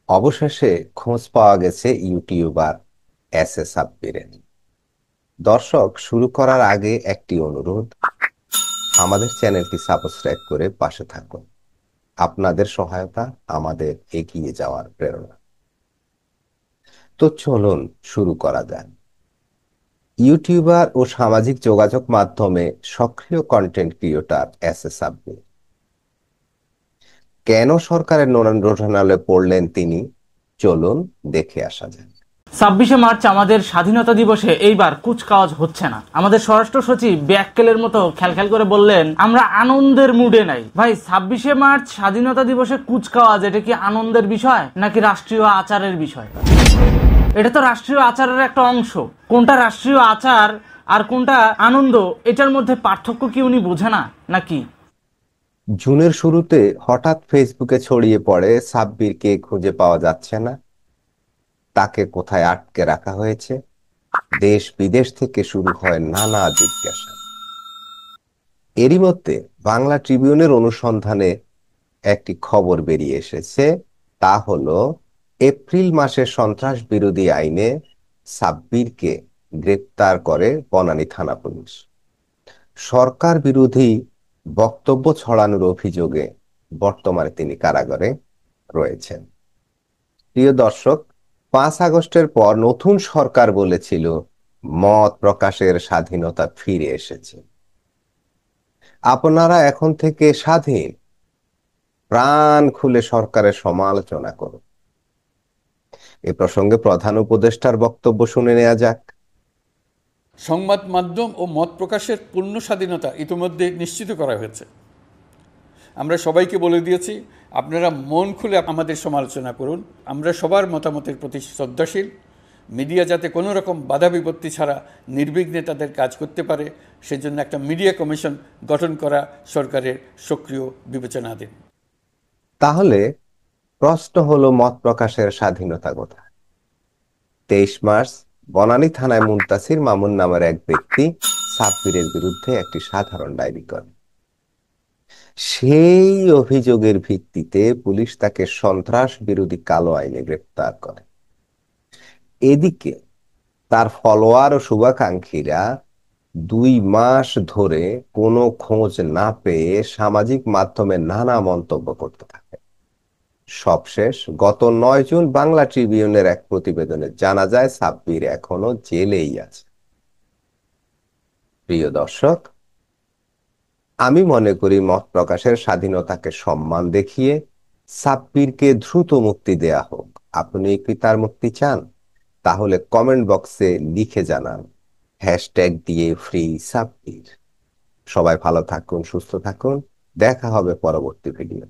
অবশেষে খোঁজ পাওয়া গেছে ইউটিউবার এস এ সাব্বিরের। দর্শক, শুরু করার আগে একটি অনুরোধ, আমাদের চ্যানেলটি সাবস্ক্রাইব করে পাশে থাকুন। আপনাদের সহায়তা আমাদের এগিয়ে যাওয়ার প্রেরণা। তো চলুন শুরু করা যাক। ইউটিউবার ও সামাজিক যোগাযোগ মাধ্যমে সক্রিয় content creator S A Sabbir কেন সরকারের রোষানলে পড়লেন তিনি? চলুন দেখে আসা যাক। 26শে মার্চ আমাদের স্বাধীনতা দিবসে এইবার কুচকাওয়াজ হচ্ছে না। আমাদের স্বরাষ্ট্র সচিব ব্যাককেলের মতো খেলখেল করে বললেন, আমরা আনন্দের মুডে নাই। ভাই, 26শে মার্চ স্বাধীনতা দিবসে কুচকাওয়াজ, এটা কি আনন্দের বিষয় নাকি রাষ্ট্রীয় আচারের বিষয়? এটা তো রাষ্ট্রীয় আচারের একটা অংশ। কোনটা রাষ্ট্রীয় আচার আর কোনটা আনন্দ, এটার মধ্যে পার্থক্য কি উনি বোঝে না নাকি? জুনের শুরুতে হঠাৎ ফেসবুকে ছড়িয়ে পড়ে সাব্বিরকে খুঁজে পাওয়া যাচ্ছে না, তাকে কোথায় আটকে রাখা হয়েছে। দেশ বিদেশ থেকে শুরু হয় নানা জিজ্ঞাসা। এরই মধ্যে বাংলা ট্রিবিউনের অনুসন্ধানে একটি খবর বেরিয়ে এসেছে। তা হলো, এপ্রিল মাসে সন্ত্রাস বিরোধী আইনে সাব্বিরকে গ্রেপ্তার করে বনানী থানা পুলিশ। সরকার বিরোধী বক্তব্য ছড়ানোর অভিযোগে বর্তমানে তিনি কারাগারে রয়েছেন। প্রিয় দর্শক, 5 আগস্টের পর নতুন সরকার বলেছিল মত প্রকাশের স্বাধীনতা ফিরে এসেছে, আপনারা এখন থেকে স্বাধীন, প্রাণ খুলে সরকারের সমালোচনা করুন। এ প্রসঙ্গে প্রধান উপদেষ্টার বক্তব্য শুনে নেওয়া যাক। সংবাদ মাধ্যম ও মত প্রকাশের পূর্ণ স্বাধীনতা ইতিমধ্যে নিশ্চিত করা হয়েছে। আমরা সবাইকে বলে দিয়েছি, আপনারা মন খুলে আমাদের সমালোচনা করুন। আমরা সবার মতামতের প্রতি শ্রদ্ধাশীল। মিডিয়া যাতে কোনো রকম বাধা বিপত্তি ছাড়া নির্বিঘ্নে তাদের কাজ করতে পারে, সেজন্য একটা মিডিয়া কমিশন গঠন করা সরকারের সক্রিয় বিবেচনাধীন। তাহলে প্রশ্ন হলো, মত প্রকাশের স্বাধীনতা কোথায়? 23 মার্চ বনানী থানায় মুনতাসির মামুন নামের এক ব্যক্তি সাব্বিরের বিরুদ্ধে একটি সাধারণ ডায়েরি করে। সেই অভিযোগের ভিত্তিতে পুলিশ তাকে সন্ত্রাস বিরোধী কালো আইনে গ্রেপ্তার করে। এদিকে তার ফলোয়ার ও শুভাকাঙ্ক্ষীরা 2 মাস ধরে কোনো খোঁজ না পেয়ে সামাজিক মাধ্যমে নানা মন্তব্য করতে থাকে। সবশেষ গত 9 জুন বাংলা ট্রিবিউনের এক প্রতিবেদনে জানা যায় সাব্বির এখনো জেলেই আছে। প্রিয় দর্শক, আমি মনে করি মত প্রকাশের স্বাধীনতাকে সম্মান দেখিয়ে সাব্বিরকে দ্রুত মুক্তি দেয়া হোক। আপনি কি তার মুক্তি চান? তাহলে কমেন্ট বক্সে লিখে জানান, হ্যাশট্যাগ দিয়ে ফ্রি সাব্বির। সবাই ভালো থাকুন, সুস্থ থাকুন, দেখা হবে পরবর্তী ভিডিও।